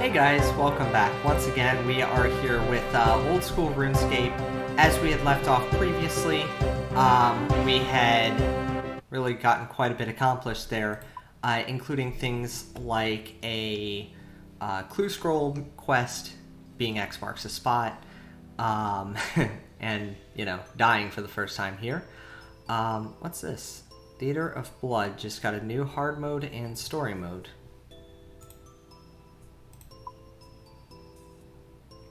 Hey guys, welcome back. Once again, we are here with old school RuneScape. As we had left off previously, we had really gotten quite a bit accomplished there, including things like a clue scroll quest being X marks the spot, and, you know, dying for the first time here. What's this? Theater of Blood just got a new hard mode and story mode.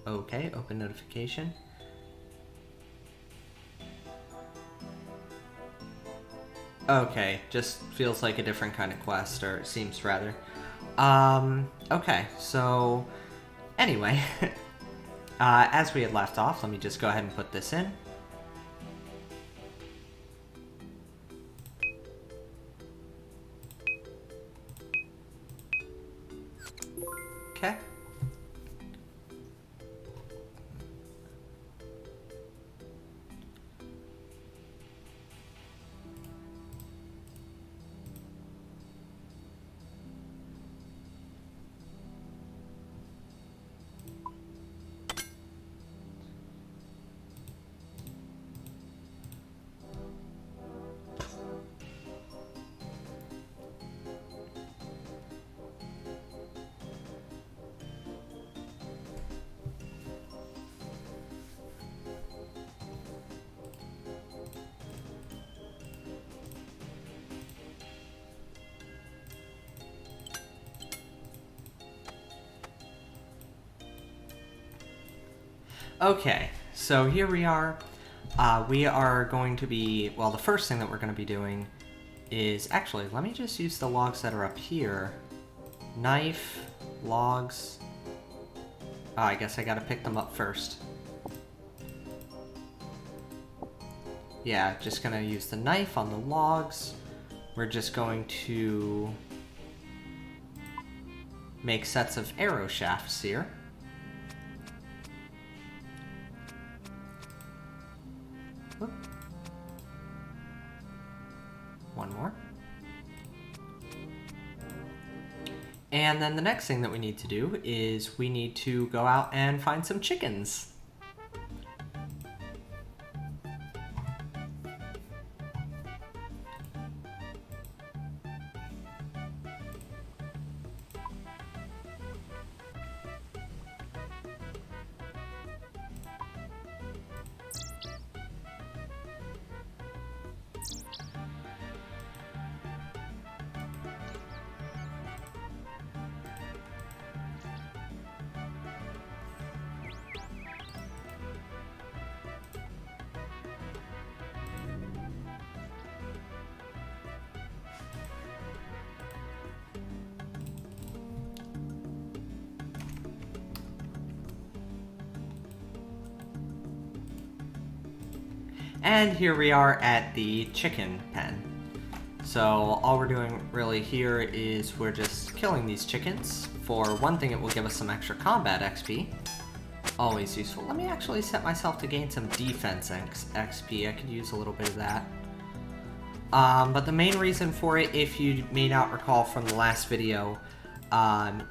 Okay, open notification. Okay, just feels like a different kind of quest, or it seems rather. Okay, so anyway, as we had left off, let me just go ahead and put this in. Okay. Okay, so here we are. We are going to be, well, the first thing that we're going to be doing is, actually, let me just use the logs that are up here. Knife, logs. Oh, I guess I gotta pick them up first. Yeah, just gonna use the knife on the logs. We're just going to make sets of arrow shafts here. One more. And then the next thing that we need to do is we need to go out and find some chickens. And here we are at the chicken pen. So all we're doing really here is we're just killing these chickens. For one thing, it will give us some extra combat XP. Always useful. Let me actually set myself to gain some defense XP. I could use a little bit of that. But the main reason for it, if you may not recall from the last video,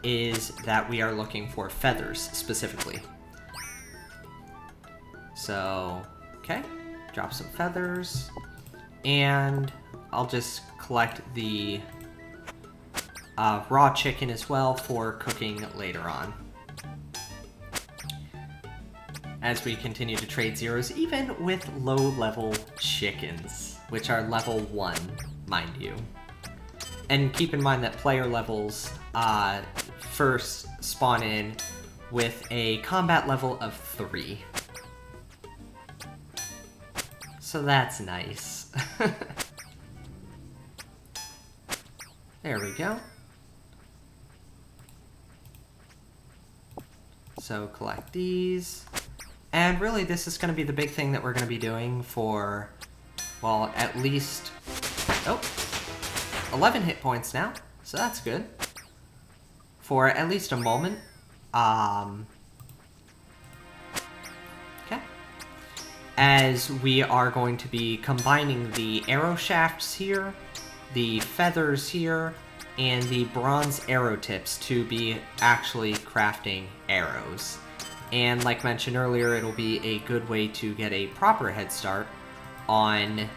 is that we are looking for feathers specifically. So, okay. Drop some feathers, and I'll just collect the raw chicken as well for cooking later on. As we continue to trade zeros, even with low-level chickens, which are level 1, mind you. And keep in mind that player levels first spawn in with a combat level of 3. So that's nice. There we go. So collect these. And really this is going to be the big thing that we're going to be doing for, well, at least, 11 hit points now. So that's good. For at least a moment. As we are going to be combining the arrow shafts here, the feathers here, and the bronze arrow tips to be actually crafting arrows. And like mentioned earlier, it'll be a good way to get a proper head start on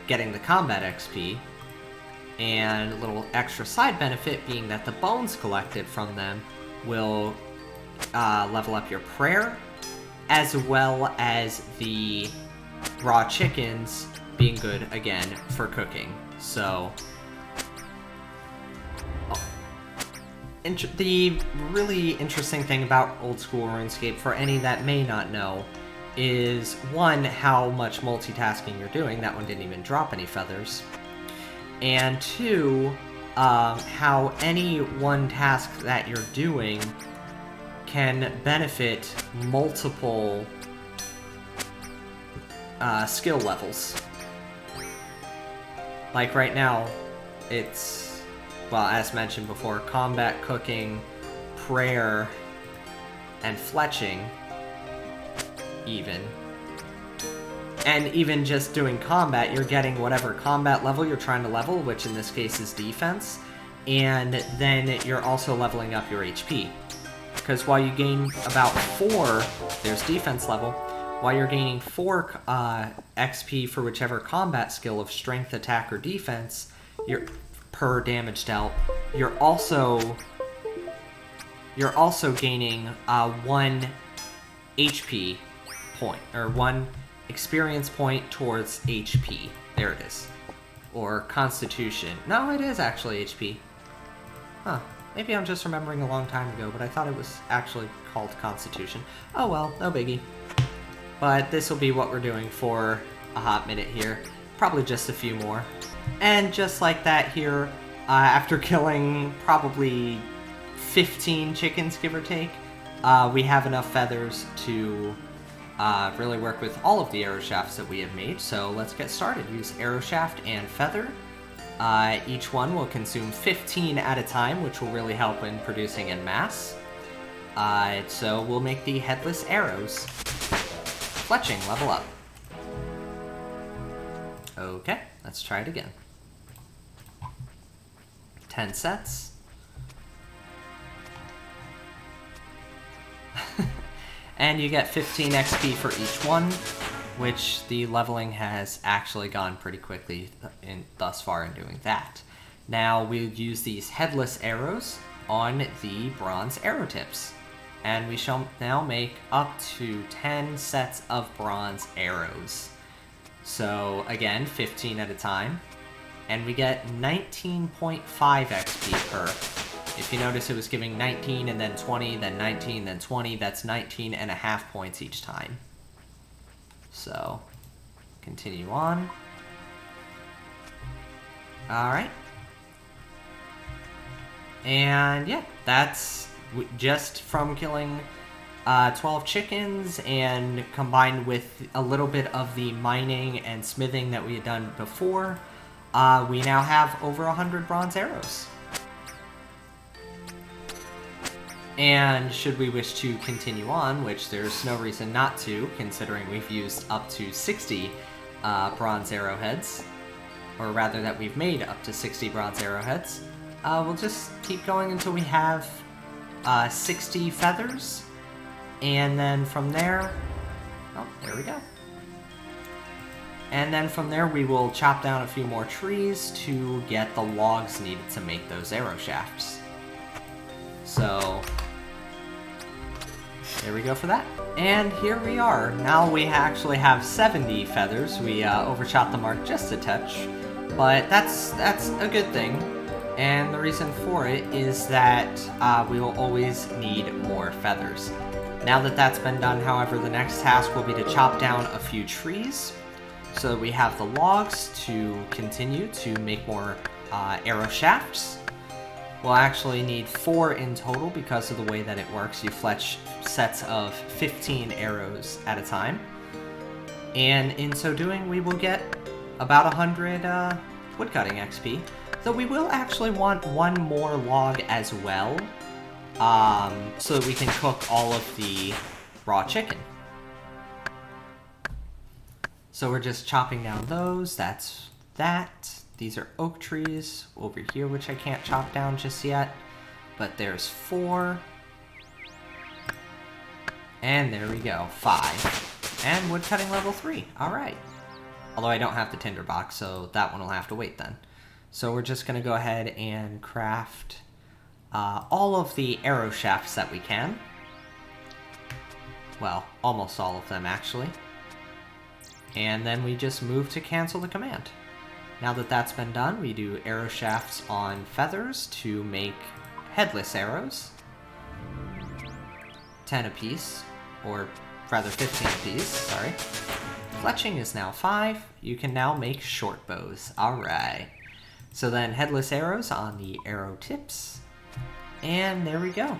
getting the combat XP. And a little extra side benefit being that the bones collected from them will level up your prayer, as well as the raw chickens being good again for cooking. So the really interesting thing about old school RuneScape, for any that may not know, is one, how much multitasking you're doing. That one didn't even drop any feathers. And two, how any one task that you're doing can benefit multiple skill levels. Like right now, it's, well, as mentioned before, combat, cooking, prayer, and fletching, even. And even just doing combat, you're getting whatever combat level you're trying to level, which in this case is defense, and then you're also leveling up your HP. Because while you gain about 4, there's defense level, while you're gaining 4 XP for whichever combat skill of strength, attack, or defense, you're per damage dealt, you're also gaining 1 HP point, or 1 experience point towards HP. There it is. Or Constitution. No, it is actually HP. Huh. Maybe I'm just remembering a long time ago, but I thought it was actually called Constitution. Oh well, no biggie. But this will be what we're doing for a hot minute here. Probably just a few more. And just like that here, after killing probably 15 chickens, give or take, we have enough feathers to really work with all of the arrow shafts that we have made. So let's get started. Use arrow shaft and feather. Each one will consume 15 at a time, which will really help in producing en masse. So we'll make the headless arrows. Fletching, level up. Okay, let's try it again. 10 sets. And you get 15 XP for each one, which the leveling has actually gone pretty quickly thus far in doing that. Now we'll use these headless arrows on the bronze arrow tips. And we shall now make up to 10 sets of bronze arrows. So again, 15 at a time. And we get 19.5 XP per. If you notice, it was giving 19 and then 20, then 19, then 20. That's 19.5 points each time. So, continue on. Alright. And yeah, that's just from killing 12 chickens, and combined with a little bit of the mining and smithing that we had done before, we now have over 100 bronze arrows. And should we wish to continue on, which there's no reason not to, considering we've used up to 60 bronze arrowheads, or rather that we've made up to 60 bronze arrowheads, we'll just keep going until we have 60 feathers, and then from there, oh, there we go. And then from there we will chop down a few more trees to get the logs needed to make those arrow shafts. So, there we go for that. And here we are. Now we actually have 70 feathers. We overshot the mark just a touch, but that's a good thing. And the reason for it is that we will always need more feathers. Now that that's been done, however, the next task will be to chop down a few trees so that we have the logs to continue to make more arrow shafts. We'll actually need 4 in total because of the way that it works. You fletch sets of 15 arrows at a time. And in so doing, we will get about 100 woodcutting XP. Though we will actually want 1 more log as well, so that we can cook all of the raw chicken. So we're just chopping down those. That's that. These are oak trees over here, which I can't chop down just yet. But there's 4. And there we go, 5. And woodcutting level 3, alright. Although I don't have the tinderbox, so that one will have to wait then. So we're just going to go ahead and craft all of the arrow shafts that we can. Well, almost all of them actually. And then we just move to cancel the command. Now that that's been done, we do arrow shafts on feathers to make headless arrows. 10 apiece, or rather 15 apiece, sorry. Fletching is now 5. You can now make short bows. Alright. So then headless arrows on the arrow tips. And there we go.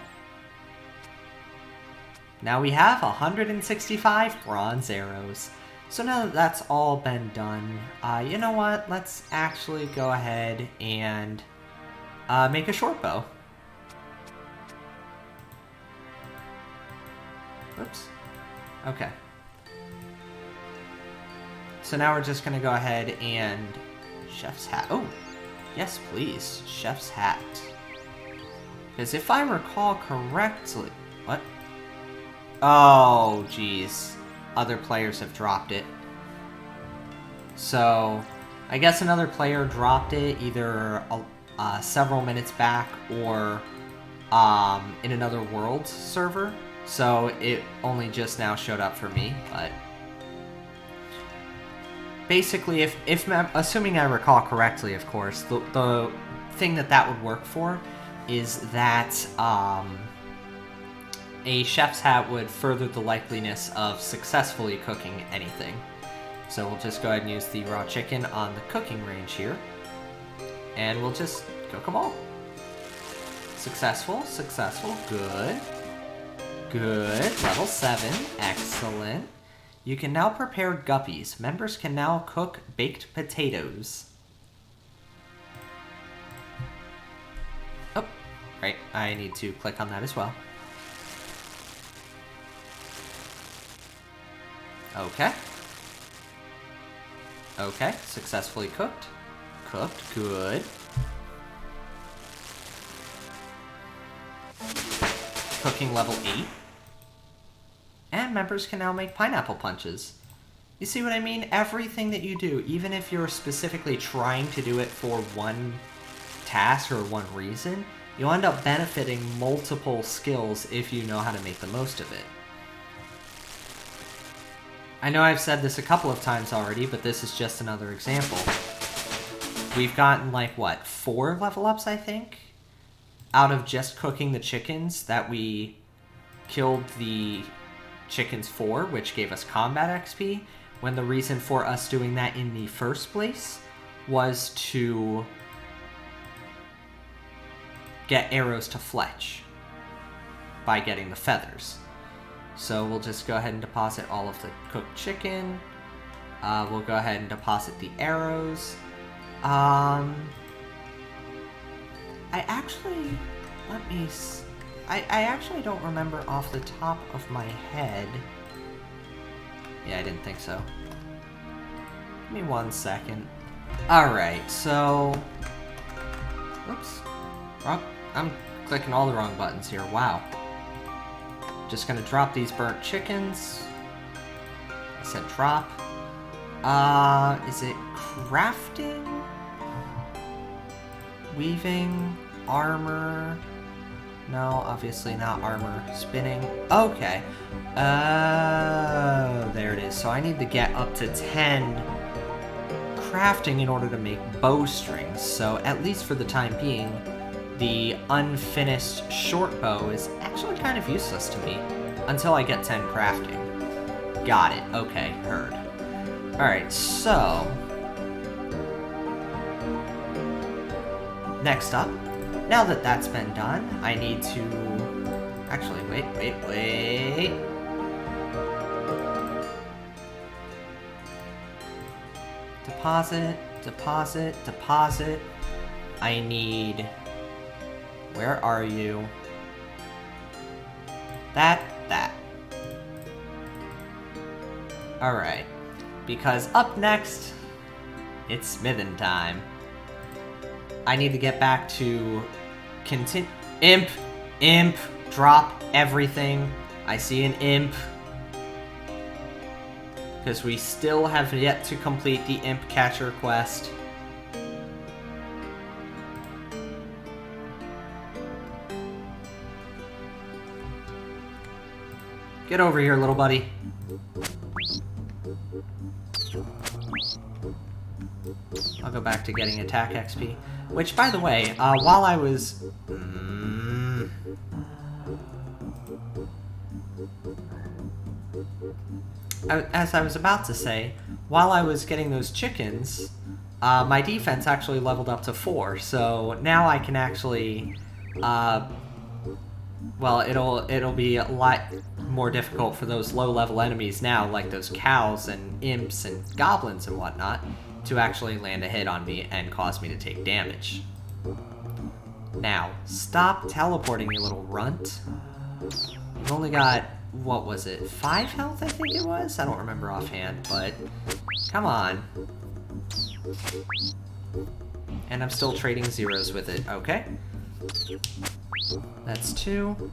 Now we have 165 bronze arrows. So now that that's all been done, you know what? Let's actually go ahead and make a short bow. Oops. Okay. So now we're just going to go ahead and... Chef's hat. Oh, yes please. Chef's hat. Because if I recall correctly... What? Oh, geez. Other players have dropped it. So, I guess another player dropped it either several minutes back or in another world server. So it only just now showed up for me, but basically, if assuming I recall correctly, of course, the thing that would work for is that a chef's hat would further the likeliness of successfully cooking anything. So we'll just go ahead and use the raw chicken on the cooking range here, and we'll just cook them all. Successful, successful, good. Good. Level 7. Excellent. You can now prepare guppies. Members can now cook baked potatoes. Oh, right. I need to click on that as well. Okay. Okay. Successfully cooked. Cooked. Good. Cooking level 8. And members can now make pineapple punches. You see what I mean? Everything that you do, even if you're specifically trying to do it for one task or one reason, you'll end up benefiting multiple skills if you know how to make the most of it. I know I've said this a couple of times already, but this is just another example. We've gotten, like, what, 4 level ups, I think? Out of just cooking the chickens that we killed the chickens for, which gave us combat XP, when the reason for us doing that in the first place was to get arrows to fletch by getting the feathers. So we'll just go ahead and deposit all of the cooked chicken. We'll go ahead and deposit the arrows. I actually, I actually don't remember off the top of my head. Yeah, I didn't think so. Give me 1 second. Alright, so... Oops. I'm clicking all the wrong buttons here. Wow. Just gonna drop these burnt chickens. I said drop. Is it crafting? Weaving? Armor? No, obviously not armor. Spinning. Okay. Oh, there it is. So I need to get up to 10 crafting in order to make bowstrings. So at least for the time being, the unfinished short bow is actually kind of useless to me until I get 10 crafting. Got it. Okay, heard. Alright, so... next up, now that that's been done, I need to... actually, wait. Deposit. I need... where are you? That. Alright. Because up next, it's smithing time. I need to get back to Imp, drop everything. I see an imp. Because we still have yet to complete the imp catcher quest. Get over here, little buddy. I'll go back to getting attack XP. Which, by the way, while I was... as I was about to say, while I was getting those chickens, my defense actually leveled up to 4. So now I can actually... well, it'll be a lot more difficult for those low-level enemies now, like those cows and imps and goblins and whatnot, to actually land a hit on me and cause me to take damage. Now, stop teleporting, you little runt. You've only got, what was it, 5 health, I think it was? I don't remember offhand, but come on. And I'm still trading zeros with it, okay. That's 2.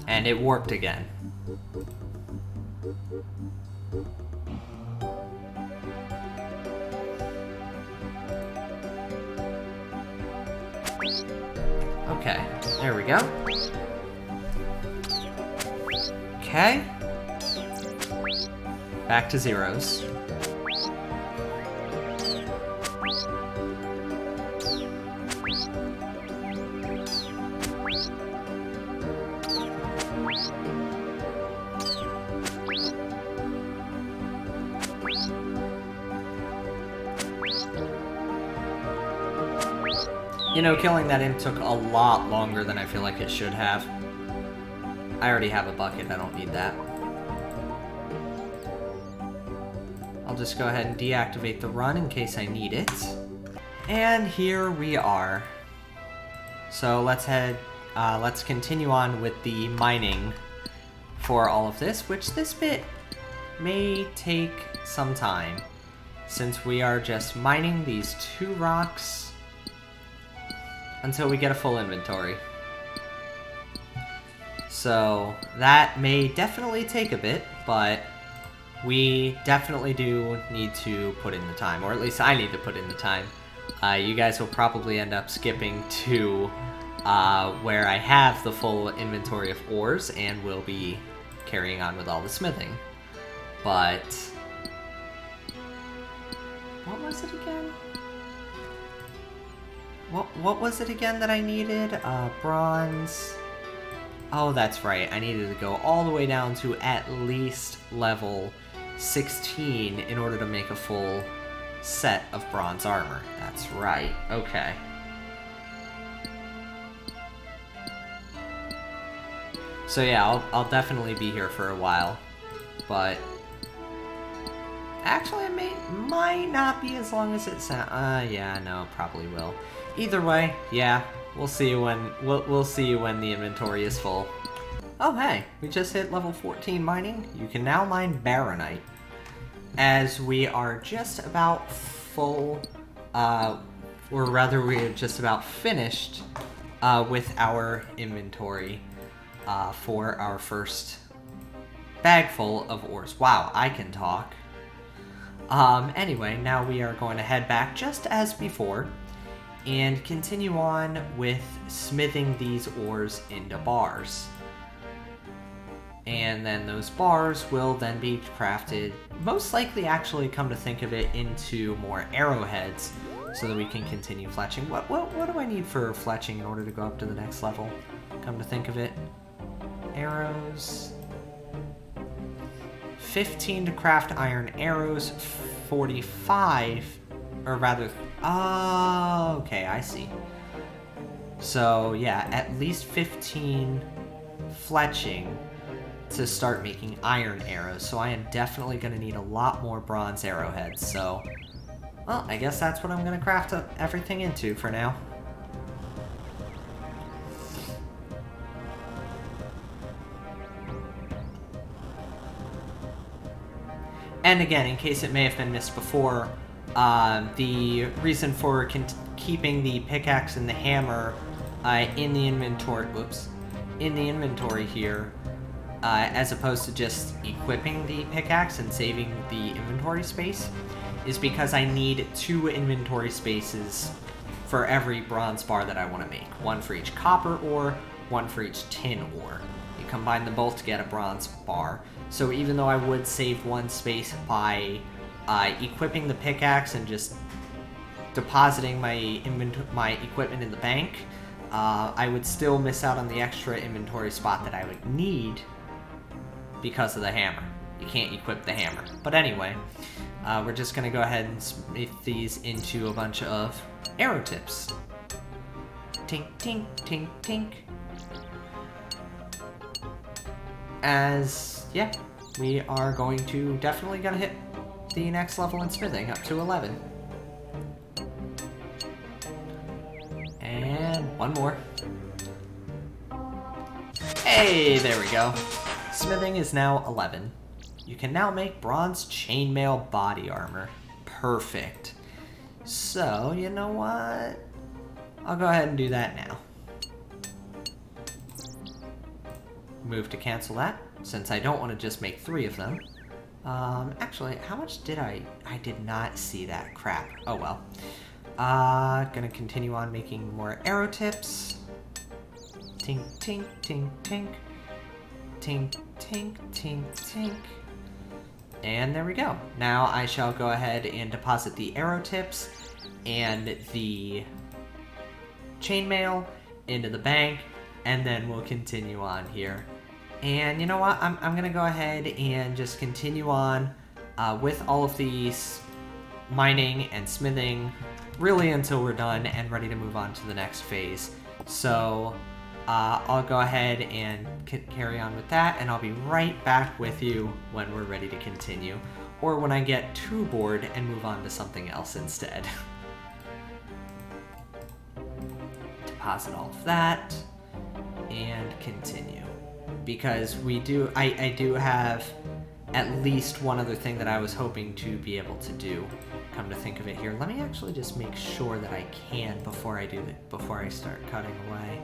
And it warped again. Okay, there we go. Okay. Back to zeros. You know, killing that imp took a lot longer than I feel like it should have. I already have a bucket, I don't need that. I'll just go ahead and deactivate the run in case I need it. And here we are. So let's continue on with the mining for all of this, which this bit may take some time, since we are just mining these 2 rocks until we get a full inventory. So that may definitely take a bit, but we definitely do need to put in the time, or at least I need to put in the time. You guys will probably end up skipping to where I have the full inventory of ores and will be carrying on with all the smithing. But what was it again? What was it again that I needed? Bronze. Oh, that's right. I needed to go all the way down to at least level 16 in order to make a full set of bronze armor. That's right. Okay. So yeah, I'll definitely be here for a while, but actually it might not be as long as it sounds. Yeah, no, probably will. Either way, yeah, we'll see when we'll see when the inventory is full. Oh hey, we just hit level 14 mining. You can now mine baronite, as we are just about full, or rather we're just about finished with our inventory for our first bag full of ores. Wow, I can talk. Anyway, now we are going to head back just as before and continue on with smithing these ores into bars. And then those bars will then be crafted, most likely actually, come to think of it, into more arrowheads so that we can continue fletching. What do I need for fletching in order to go up to the next level? Come to think of it. Arrows. 15 to craft iron arrows, 45, or rather, oh, okay, I see. So yeah, at least 15 fletching to start making iron arrows, so I am definitely going to need a lot more bronze arrowheads, so, well, I guess that's what I'm going to craft everything into for now. And again, in case it may have been missed before, the reason for keeping the pickaxe and the hammer in the inventory, here, as opposed to just equipping the pickaxe and saving the inventory space, is because I need 2 inventory spaces for every bronze bar that I want to make. 1 for each copper ore, 1 for each tin ore. You combine them both to get a bronze bar. So even though I would save 1 space by equipping the pickaxe and just depositing my equipment in the bank, I would still miss out on the extra inventory spot that I would need because of the hammer. You can't equip the hammer. But anyway, we're just going to go ahead and smith these into a bunch of arrow tips. Tink, tink, tink, tink. Yeah, we are definitely going to hit the next level in smithing, up to 11. And 1 more. Hey, there we go. Smithing is now 11. You can now make bronze chainmail body armor. Perfect. So, you know what? I'll go ahead and do that now. Move to cancel that, since I don't want to just make 3 of them. Actually, how much did I did not see that. Crap. Oh well. Gonna continue on making more arrow tips. Tink, tink, tink, tink. Tink, tink, tink, tink. And there we go. Now I shall go ahead and deposit the arrow tips and the chainmail into the bank, and then we'll continue on here. And you know what? I'm gonna go ahead and just continue on with all of these mining and smithing really until we're done and ready to move on to the next phase. So I'll go ahead and carry on with that, and I'll be right back with you when we're ready to continue, or when I get too bored and move on to something else instead. Deposit all of that and continue, because I do have at least one other thing that I was hoping to be able to do. Come to think of it here, let me actually just make sure that I can before I start cutting away.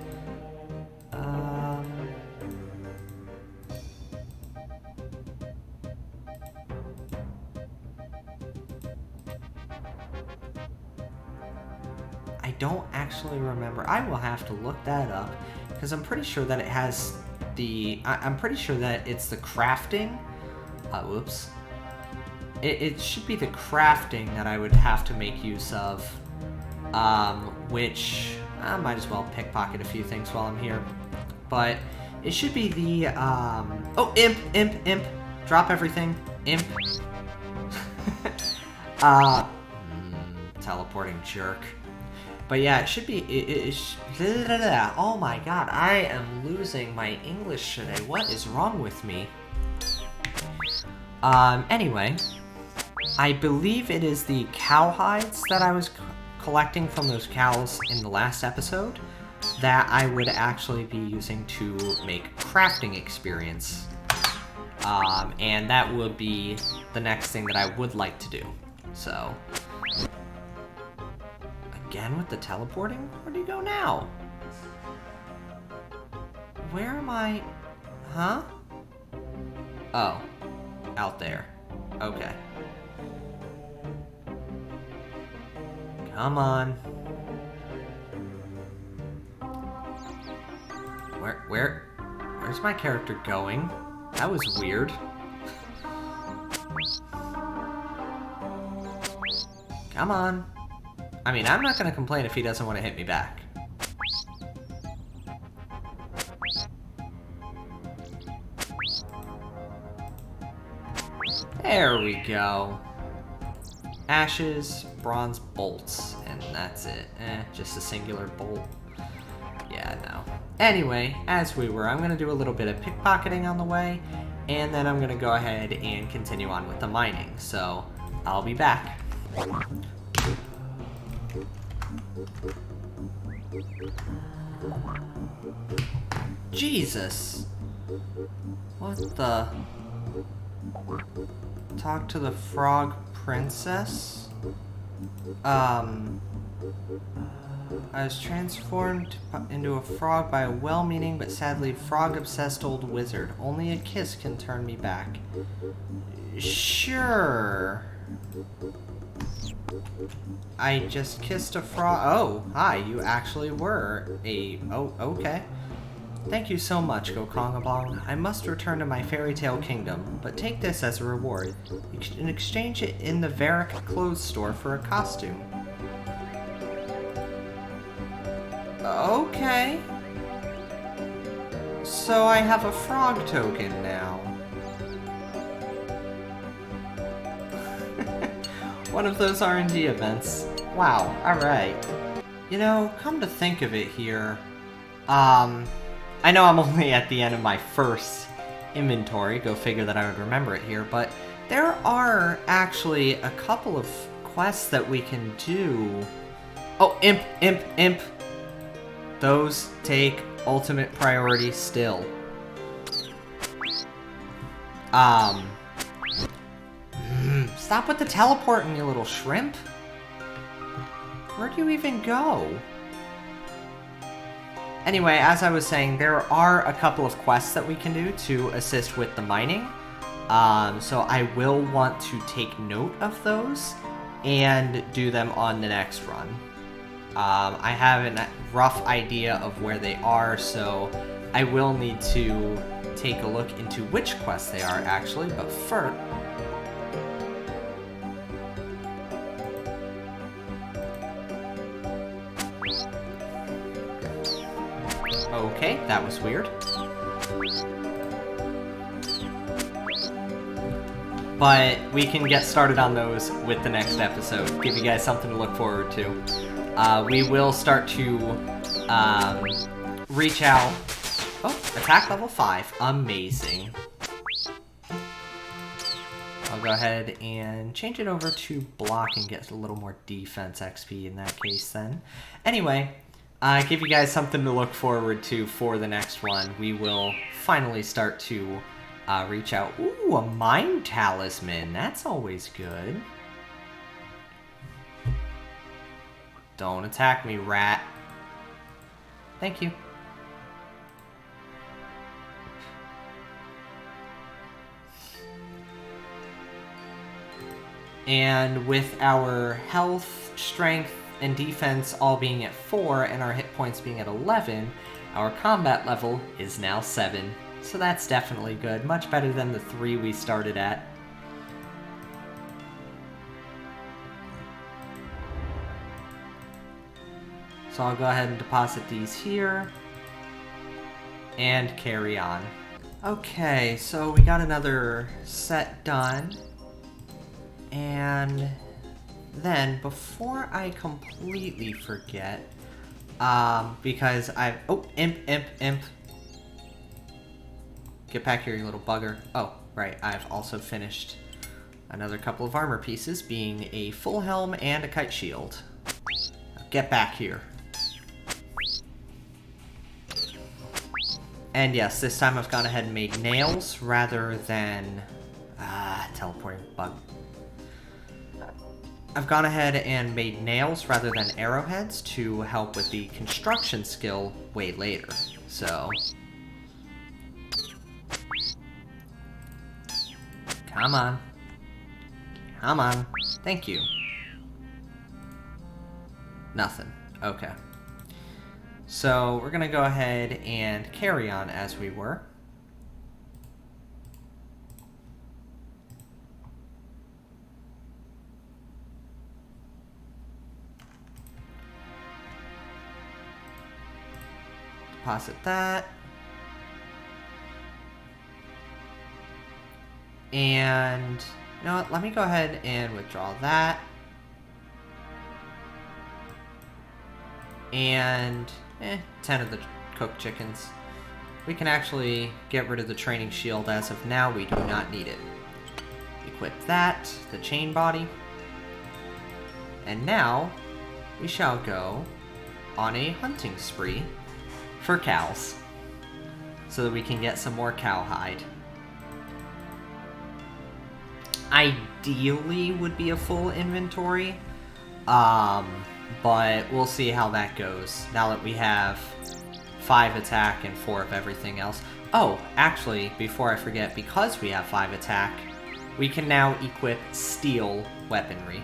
I don't actually remember. I will have to look that up, because I'm pretty sure that it has I'm pretty sure that it's the crafting. Whoops. It should be the crafting that I would have to make use of, which I might as well pickpocket a few things while I'm here. But it should be the, oh, imp, drop everything, imp. Teleporting jerk. But yeah, it should be, oh my god, I am losing my English today. What is wrong with me? Anyway, I believe it is the cowhides that I was collecting from those cows in the last episode that I would actually be using to make crafting experience. And that would be the next thing that I would like to do. So, again with the teleporting? Where do you go now? Where am I? Huh? Oh, out there. Okay. Come on. Where's my character going? That was weird. Come on. I mean, I'm not gonna complain if he doesn't want to hit me back. There we go. Ashes, bronze bolts, and that's it. Just a singular bolt. Yeah, no. Anyway, as we were, I'm going to do a little bit of pickpocketing on the way, and then I'm going to go ahead and continue on with the mining. So, I'll be back. Jesus! What the... Talk to the frog princess. I was transformed into a frog by a well-meaning but sadly frog-obsessed old wizard. Only a kiss can turn me back. Sure. I just kissed a frog. Oh, hi, you actually were a... Oh, okay. Thank you so much, Gokongabong. I must return to my fairy tale kingdom, but take this as a reward. You can exchange it in the Varric clothes store for a costume. Okay. So I have a frog token now. One of those RNG events. Wow, alright. You know, come to think of it here, I know I'm only at the end of my first inventory, go figure that I would remember it here, but there are actually a couple of quests that we can do. Oh, imp. Those take ultimate priority still. Stop with the teleporting, you little shrimp. Where'd you even go? Anyway, as I was saying, there are a couple of quests that we can do to assist with the mining. So I will want to take note of those and do them on the next run. I have a rough idea of where they are, so I will need to take a look into which quests they are actually, but first... Okay, that was weird. But we can get started on those with the next episode. Give you guys something to look forward to. We will start to reach out. Oh, attack level 5. Amazing. I'll go ahead and change it over to block and get a little more defense XP in that case then. Anyway, give you guys something to look forward to for the next one. We will finally start to reach out. Ooh, a mind talisman. That's always good. Don't attack me, rat. Thank you. And with our health, strength, and defense all being at 4 and our hit points being at 11, our combat level is now 7. So that's definitely good. Much better than the 3 we started at. So I'll go ahead and deposit these here. And carry on. Okay, so we got another set done. And then, before I completely forget, because I've... Oh, imp. Get back here, you little bugger. Oh, right, I've also finished another couple of armor pieces, being a full helm and a kite shield. Now get back here. And yes, this time I've gone ahead and made nails rather than... teleporting bug. I've gone ahead and made nails rather than arrowheads to help with the construction skill way later. So... Come on. Come on. Thank you. Nothing. Okay. So we're gonna go ahead and carry on as we were. Deposit that. And, you know what, let me go ahead and withdraw that. And, 10 of the cooked chickens. We can actually get rid of the training shield as of now. We do not need it. Equip that, the chain body. And now, we shall go on a hunting spree for cows. So that we can get some more cowhide. ideally would be a full inventory. But we'll see how that goes now that we have 5 attack and 4 of everything else. Oh, actually, before I forget, because we have 5 attack, we can now equip steel weaponry.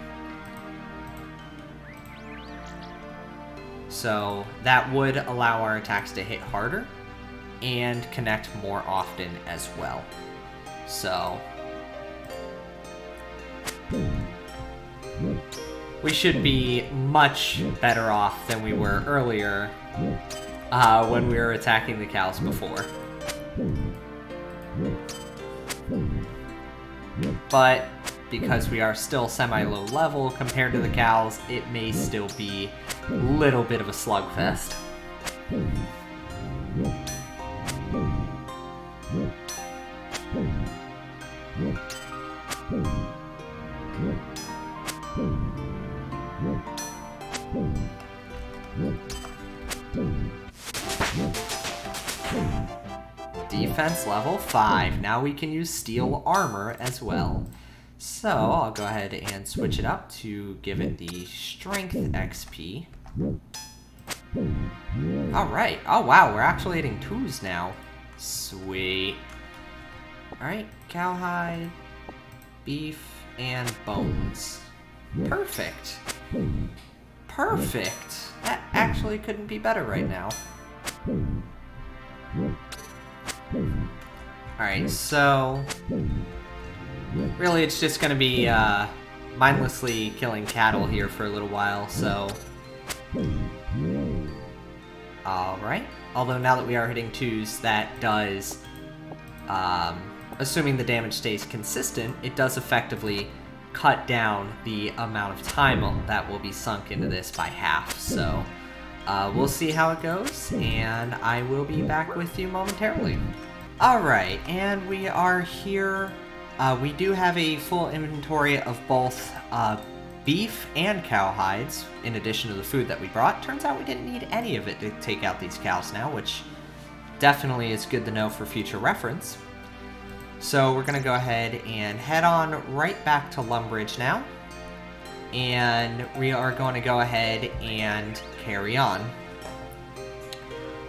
So that would allow our attacks to hit harder and connect more often as well. So we should be much better off than we were earlier when we were attacking the cows before. But because we are still semi-low level compared to the cows, it may still be a little bit of a slugfest. Defense level 5. Now we can use steel armor as well. So I'll go ahead and switch it up to give it the strength XP. Alright. Oh wow, we're actually hitting 2s now. Sweet. Alright, cowhide, beef, and bones. Perfect. Perfect. That actually couldn't be better right now. Alright, so really it's just going to be mindlessly killing cattle here for a little while, so alright. Although now that we are hitting 2s, that does, assuming the damage stays consistent, it does effectively cut down the amount of time that will be sunk into this by half, so we'll see how it goes, and I will be back with you momentarily. Alright, and we are here. We do have a full inventory of both beef and cowhides, in addition to the food that we brought. Turns out we didn't need any of it to take out these cows now, which definitely is good to know for future reference. So we're going to go ahead and head on right back to Lumbridge now. And we are going to go ahead and carry on.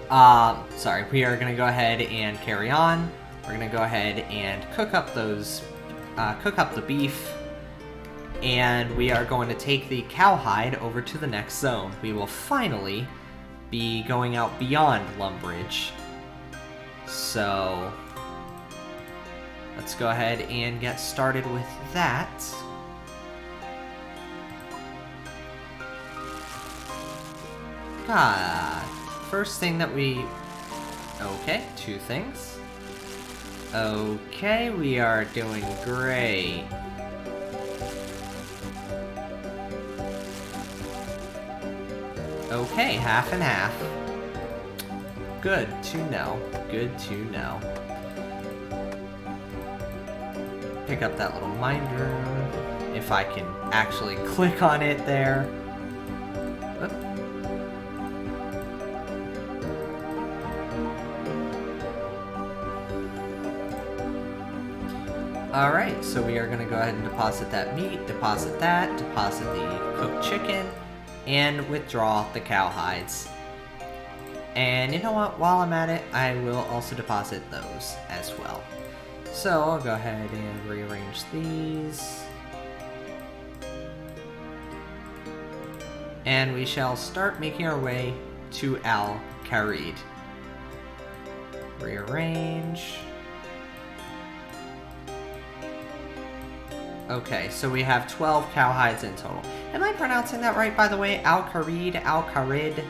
We are going to go ahead and carry on. We're going to go ahead and cook up the beef. And we are going to take the cowhide over to the next zone. We will finally be going out beyond Lumbridge. So let's go ahead and get started with that. First thing that we... Okay, 2 things. Okay, we are doing great. Okay, half and half. Good to know. Good to know. Pick up that little minder. If I can actually click on it there. Oop. Alright, so we are going to go ahead and deposit that meat, deposit that, deposit the cooked chicken, and withdraw the cowhides. And you know what, while I'm at it, I will also deposit those as well. So I'll go ahead and rearrange these. And we shall start making our way to Al-Kharid. Rearrange. Okay, so we have 12 cowhides in total. Am I pronouncing that right, by the way? Al-Kharid, Al-Kharid.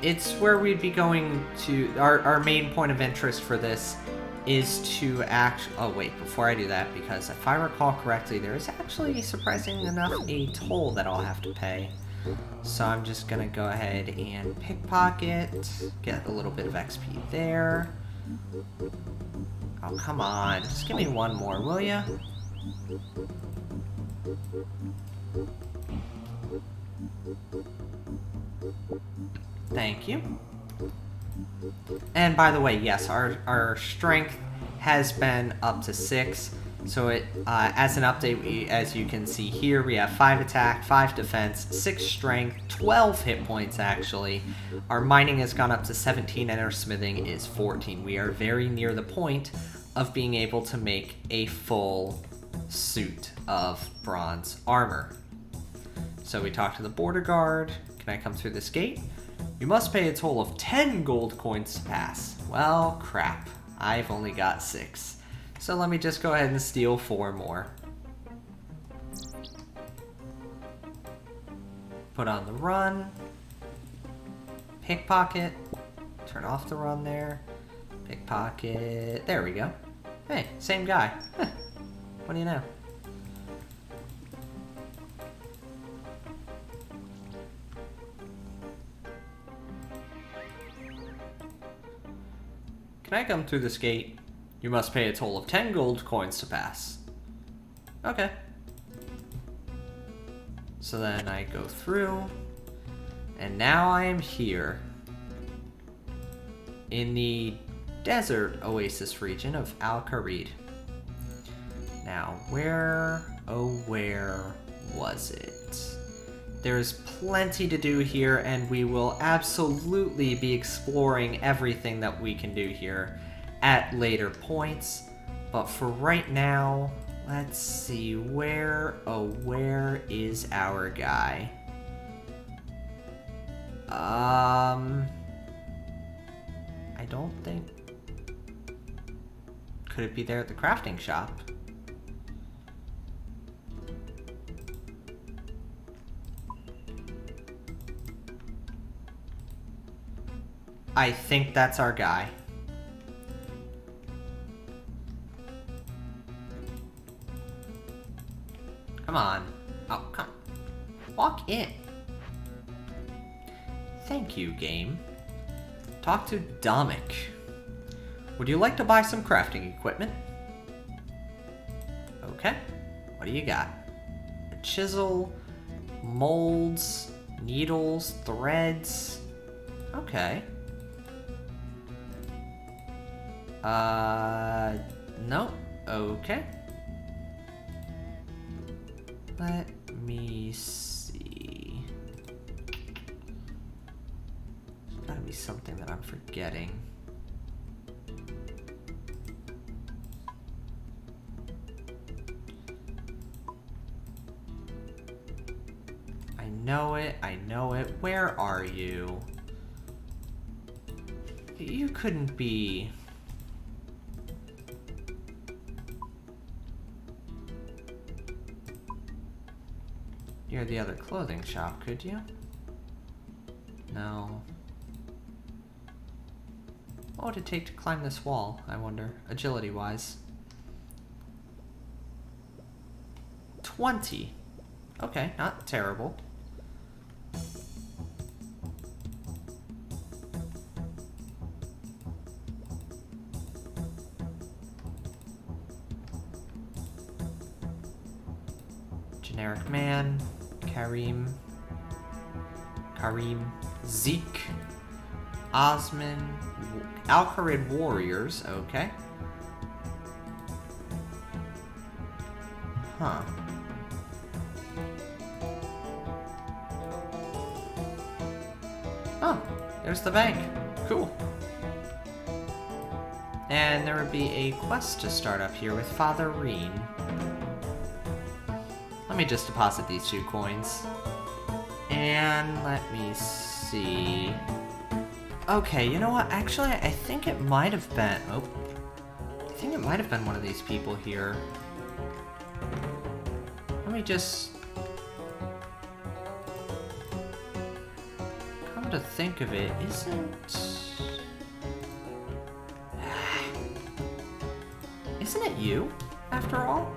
It's where we'd be going to... Our main point of interest for this is to actually... Oh, wait, before I do that, because if I recall correctly, there is actually, surprisingly enough, a toll that I'll have to pay. So I'm just gonna go ahead and pickpocket, get a little bit of XP there. Oh, come on. Just give me one more, will ya? Thank you. And by the way, yes, our strength has been up to 6. So it, as an update, as you can see here, we have 5 attack, 5 defense, 6 strength, 12 hit points actually. Our mining has gone up to 17 and our smithing is 14. We are very near the point of being able to make a full suit of bronze armor. So we talk to the border guard. Can I come through this gate? You must pay a total of 10 gold coins to pass. Well, crap. I've only got 6. So let me just go ahead and steal 4 more. Put on the run. Pickpocket. Turn off the run there. Pickpocket. There we go. Hey, same guy. Huh. What do you know? Can I come through this gate? You must pay a total of 10 gold coins to pass. Okay. So then I go through, and now I am here in the desert oasis region of Al-Kharid. Now, where was it? There's plenty to do here, and we will absolutely be exploring everything that we can do here at later points. But for right now, let's see, where is our guy? I don't think... Could it be there at the crafting shop? I think that's our guy. Come on. Oh, come. Walk in. Thank you, game. Talk to Domik. Would you like to buy some crafting equipment? Okay. What do you got? A chisel, molds, needles, threads. Okay. No. Okay. Let me see. There's gotta be something that I'm forgetting. I know it. Where are you? You couldn't be... Near the other clothing shop, could you? No. What would it take to climb this wall, I wonder, agility-wise? 20. Okay, not terrible. Generic man. Karim, Zeke, Osman, Al-Kharid warriors, okay. Huh. Oh, there's the bank. Cool. And there would be a quest to start up here with Father Reen. Let me just deposit these 2 coins. And let me see. Okay, you know what? Actually, I think it might have been... Oh. I think it might have been one of these people here. Let me just... Come to think of it, Isn't it you, after all?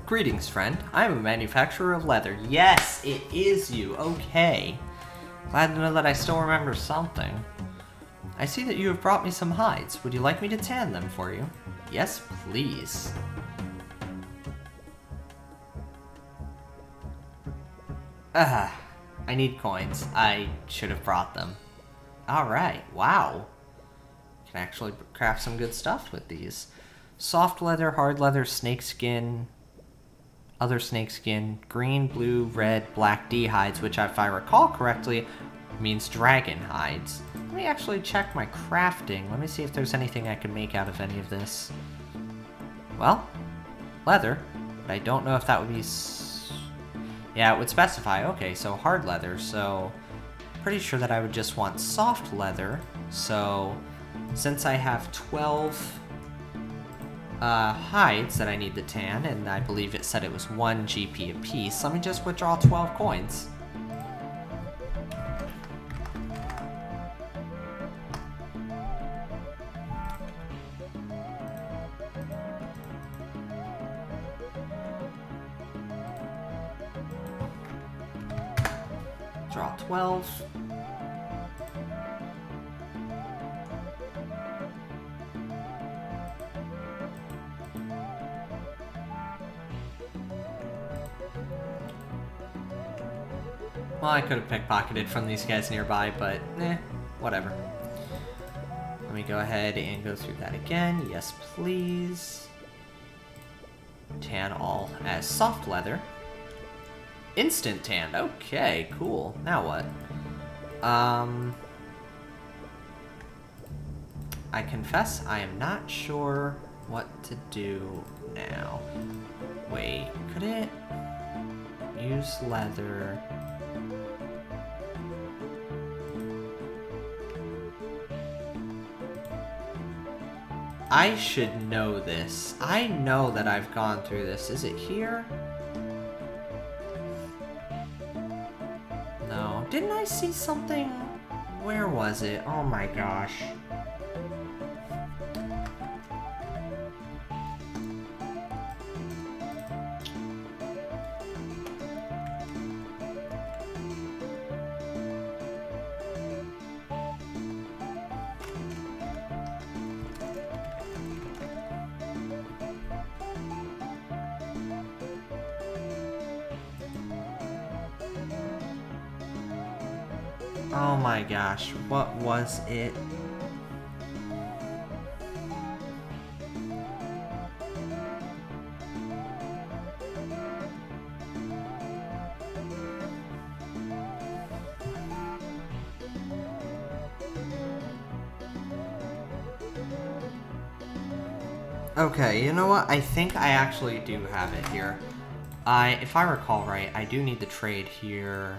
Greetings, friend. I am a manufacturer of leather. Yes, it is you. Okay. Glad to know that I still remember something. I see that you have brought me some hides. Would you like me to tan them for you? Yes, please. I need coins. I should have brought them. Alright, wow. Can actually craft some good stuff with these. Soft leather, hard leather, snakeskin, other snakeskin, green, blue, red, black D hides, which if I recall correctly means dragon hides. Let me actually check my crafting. Let me see if there's anything I can make out of any of this. Well, leather, but I don't know if that would be... Yeah, it would specify. Okay, so hard leather, so pretty sure that I would just want soft leather. So since I have 12 hides that I need to tan, and I believe it said it was 1 GP apiece, let me just withdraw 12 coins. Draw 12. Well, I could have pickpocketed from these guys nearby, but whatever. Let me go ahead and go through that again. Yes, please. Tan all as soft leather. Instant tan. Okay, cool. Now what? I confess I am not sure what to do now. Wait, could it use leather? I should know this. I know that I've gone through this. Is it here? No. Didn't I see something? Where was it? Oh my gosh. Oh my gosh, what was it? Okay, you know what? I think I actually do have it here. If I recall right, I do need to trade here.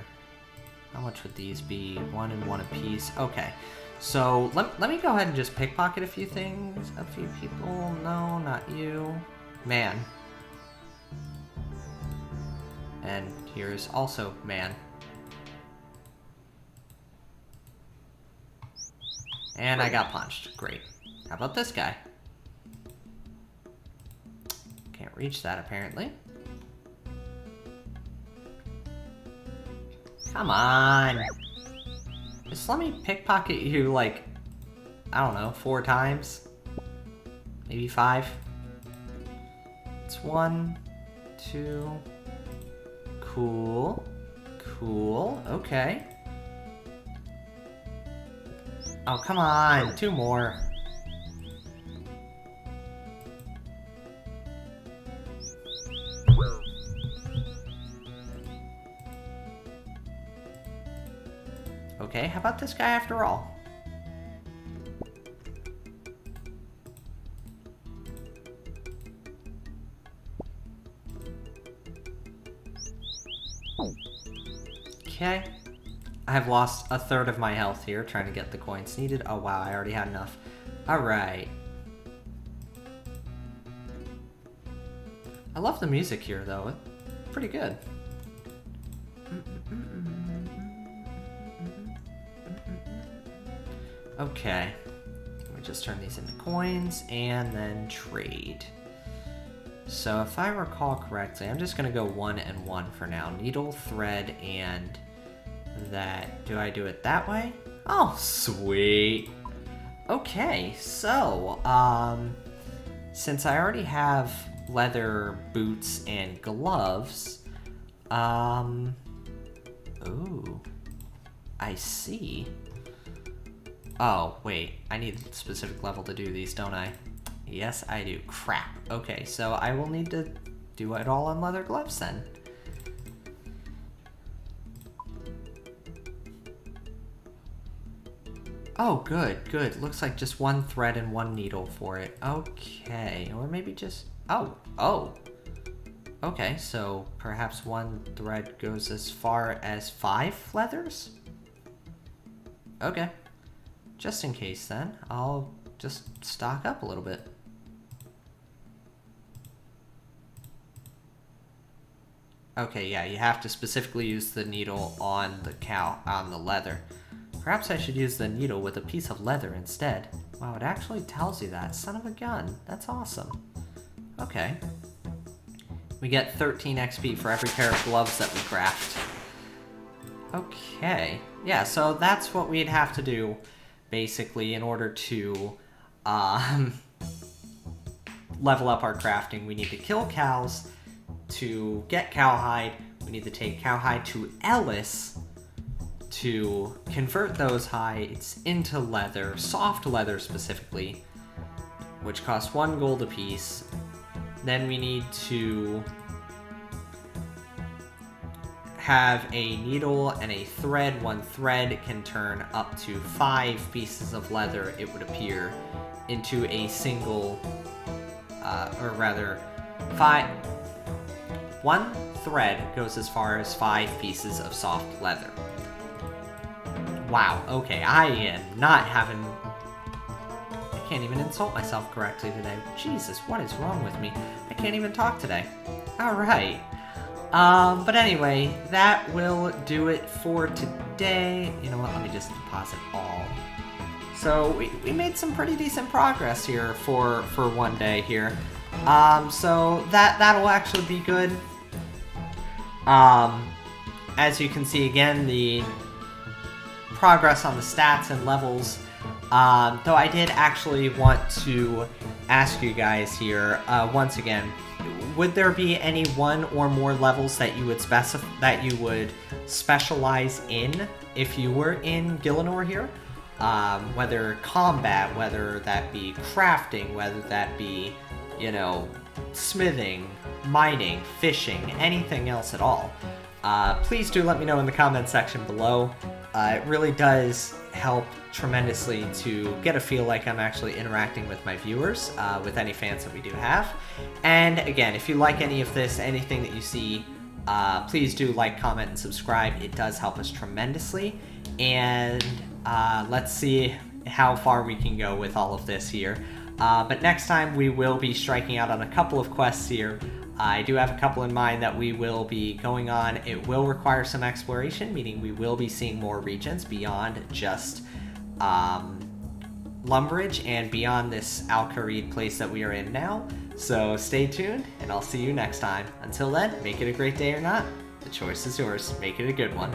How much would these be? 1 and 1 apiece. Okay. So, let me go ahead and just pickpocket a few things. A few people. No, not you. Man. And here's also man. And I got punched. Great. How about this guy? Can't reach that, apparently. Come on. Just let me pickpocket you, like, I don't know, 4 times? Maybe 5? It's 1, 2. Cool. Cool. Okay. Oh, come on. 2 more. Okay, how about this guy after all? Okay. I have lost a third of my health here trying to get the coins needed. Oh wow, I already had enough. Alright. I love the music here though. It's pretty good. Okay, let me just turn these into coins and then trade. So if I recall correctly, I'm just going to go 1 and 1 for now. Needle, thread, and that. Do I do it that way? Oh, sweet. Okay, so, since I already have leather boots and gloves, ooh, I see. Oh, wait. I need a specific level to do these, don't I? Yes, I do. Crap. Okay, so I will need to do it all on leather gloves then. Oh, good, good. Looks like just one thread and one needle for it. Okay, or maybe just... Oh. Okay, so perhaps one thread goes as far as 5 leathers? Okay. Just in case then, I'll just stock up a little bit. Okay, yeah, you have to specifically use the needle on the leather. Perhaps I should use the needle with a piece of leather instead. Wow, it actually tells you that. Son of a gun. That's awesome. Okay. We get 13 XP for every pair of gloves that we craft. Okay. Yeah, so that's what we'd have to do, basically, in order to level up our crafting. We need to kill cows to get cowhide. We need to take cowhide to Ellis to convert those hides into leather, soft leather specifically, which costs 1 gold apiece. Then we need to have a needle and a thread. 1 thread can turn up to 5 pieces of leather, it would appear, into a single, or rather, 1 thread goes as far as 5 pieces of soft leather. Wow, okay, I am not having... I can't even insult myself correctly today. Jesus, what is wrong with me? I can't even talk today. Alright. But anyway, that will do it for today. You know what, let me just deposit all. So, we made some pretty decent progress here for one day here. So, that'll actually be good. As you can see again, the progress on the stats and levels, though I did actually want to ask you guys here, once again, would there be any 1 or more levels that you would specialize in if you were in Gielinor here? Whether combat, whether that be crafting, whether that be, you know, smithing, mining, fishing, anything else at all. Please do let me know in the comment section below. It really does help tremendously to get a feel like I'm actually interacting with my viewers, with any fans that we do have. And again, if you like any of this, anything that you see, please do like, comment, and subscribe. It does help us tremendously. And let's see how far we can go with all of this here. But next time we will be striking out on a couple of quests here. I do have a couple in mind that we will be going on. It will require some exploration, meaning we will be seeing more regions beyond just Lumbridge and beyond this Al-Kharid place that we are in now. So stay tuned, and I'll see you next time. Until then, make it a great day or not. The choice is yours. Make it a good one.